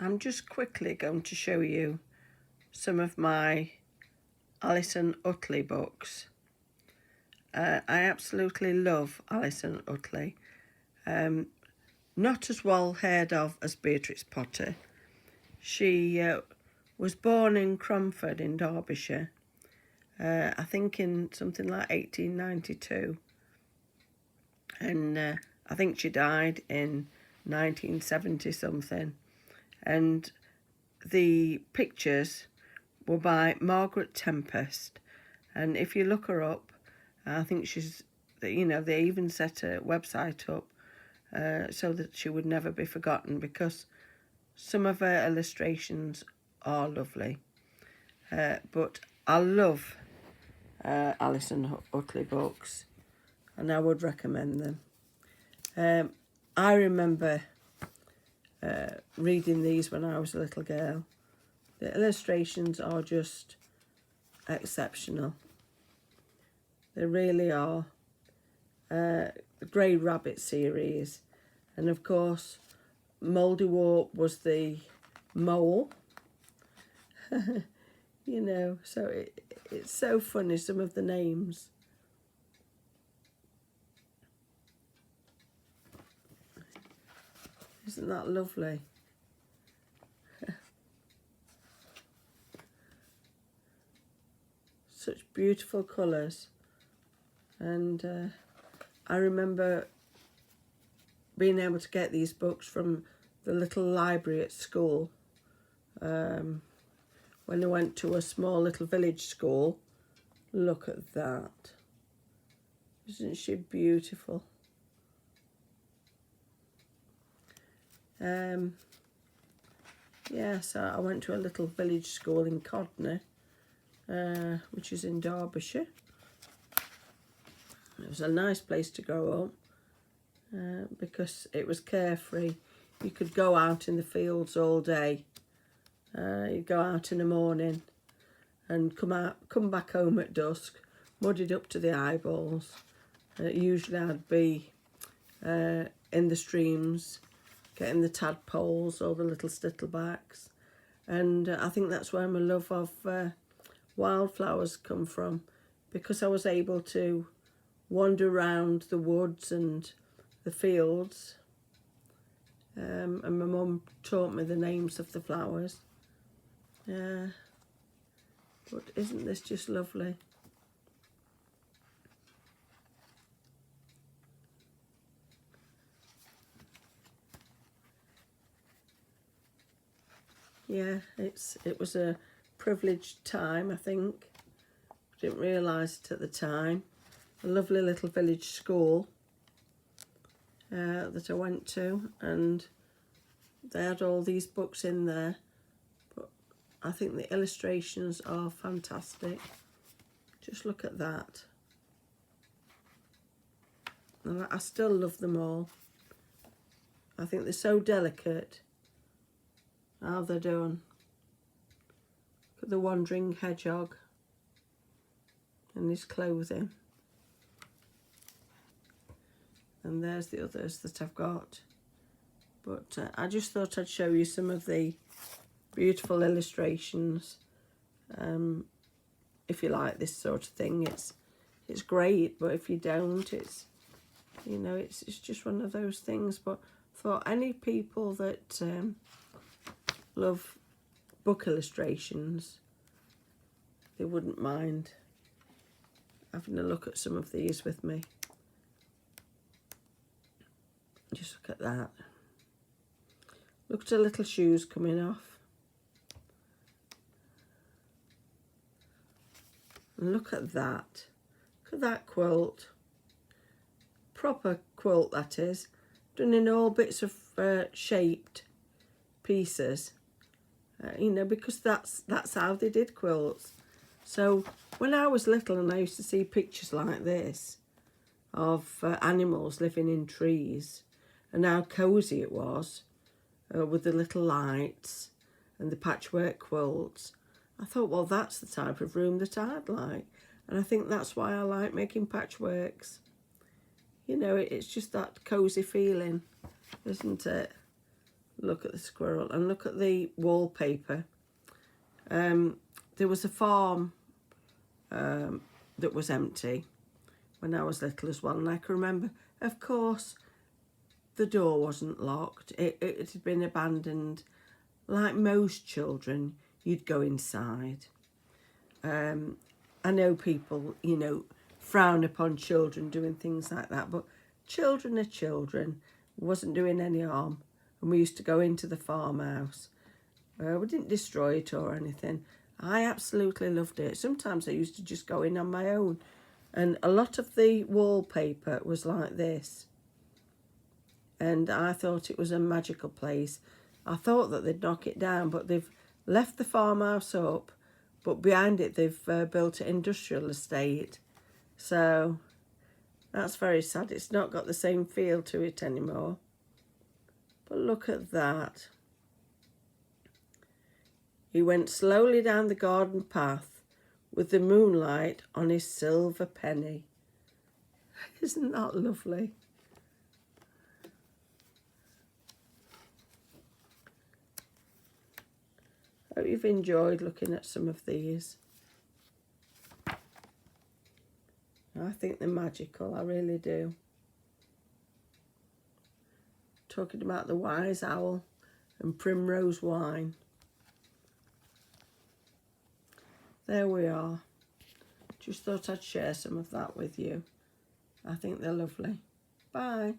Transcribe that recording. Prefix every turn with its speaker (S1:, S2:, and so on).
S1: I'm just quickly going to show you some of my Alison Utley books. I absolutely love Alison Utley. Not as well heard of as Beatrix Potter. She was born in Cromford in Derbyshire, I think in something like 1892. And I think she died in 1970 something. And the pictures were by Margaret Tempest. And if you look her up, I think she's, you know, they even set a website up so that she would never be forgotten, because some of her illustrations are lovely. But I love Alison Utley books, and I would recommend them. I remember reading these when I was a little girl. The illustrations are just exceptional. They really are. The Grey Rabbit series, and of course Mouldiwarp was the mole. You know, so it's so funny, some of the names. Isn't that lovely? Such beautiful colours. And I remember being able to get these books from the little library at school. When I went to a small little village school. Look at that. Isn't she beautiful? Yeah, so I went to a little village school in Codney, which is in Derbyshire. It was a nice place to grow up because it was carefree. You could go out in the fields all day. You'd go out in the morning and come back home at dusk, muddied up to the eyeballs. Usually I'd be in the streams, getting the tadpoles or the little sticklebacks. And I think that's where my love of wildflowers come from, because I was able to wander around the woods and the fields. And my mum taught me the names of the flowers. But isn't this just lovely? Yeah, it was a privileged time, I think. Didn't realise it at the time. A lovely little village school that I went to, and they had all these books in there. But I think the illustrations are fantastic. Just look at that. And I still love them all. I think they're so delicate. How they're done. Look at the wandering hedgehog and his clothing. And there's the others that I've got. But I just thought I'd show you some of the beautiful illustrations. If you like this sort of thing, it's great. But if you don't, it's, you know, it's just one of those things. But for any people that love book illustrations, they wouldn't mind having a look at some of these with me. Just look at that. Look at her little shoes coming off. And look at that. Look at that quilt. Proper quilt, that is. Done in all bits of shaped pieces. You know, because that's how they did quilts. So when I was little and I used to see pictures like this of animals living in trees, and how cosy it was with the little lights and the patchwork quilts, I thought, well, that's the type of room that I'd like. And I think that's why I like making patchworks. You know, it's just that cosy feeling, isn't it? Look at the squirrel and look at the wallpaper. There was a farm that was empty when I was little as well, and I can remember, of course, the door wasn't locked. It had been abandoned. Like most children, you'd go inside. I know people, you know, frown upon children doing things like that, but children are children. Wasn't doing any harm, and we used to go into the farmhouse. We didn't destroy it or anything. I absolutely loved it. Sometimes I used to just go in on my own, and a lot of the wallpaper was like this, and I thought it was a magical place. I thought that they'd knock it down, but they've left the farmhouse up, but behind it they've built an industrial estate. So that's very sad. It's not got the same feel to it anymore. But look at that. He went slowly down the garden path with the moonlight on his silver penny. Isn't that lovely? Hope you've enjoyed looking at some of these. I think they're magical, I really do. Talking about the wise owl and primrose wine. There we are. Just thought I'd share some of that with you. I think they're lovely. Bye.